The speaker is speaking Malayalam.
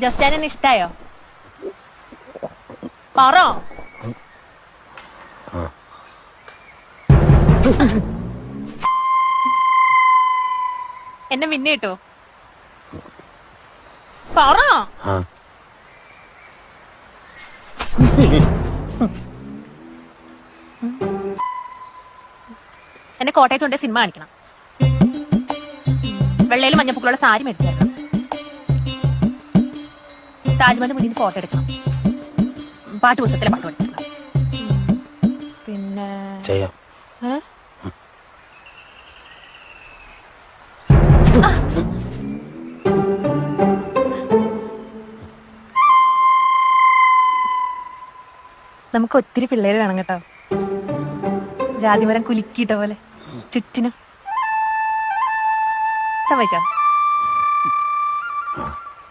ജസ്റ്റാനെ ഇഷ്ടായോ? പറ. എന്നെ മിന്നെ കിട്ടോ? പറ. എന്നെ കോട്ടയത്തുണ്ടെ സിനിമ കാണിക്കണം. വെള്ളയിലും മഞ്ഞപ്പൂക്കളുള്ള സാരി മേടിച്ചേക്കണം. താജ്മഹലിന്റെ മുന്നിൽ ഫോട്ടോ എടുക്കണം. പാട്ട് പുസ്തകത്തിലെ പാട്ട് പഠിക്കണം. പിന്നെ നമുക്ക് ഒത്തിരി പിള്ളേര് വേണം കേട്ടോ. ജാതിമരം കുലുക്കിയിട്ട പോലെ ചുറ്റിനും. സമ്മതിച്ചോ?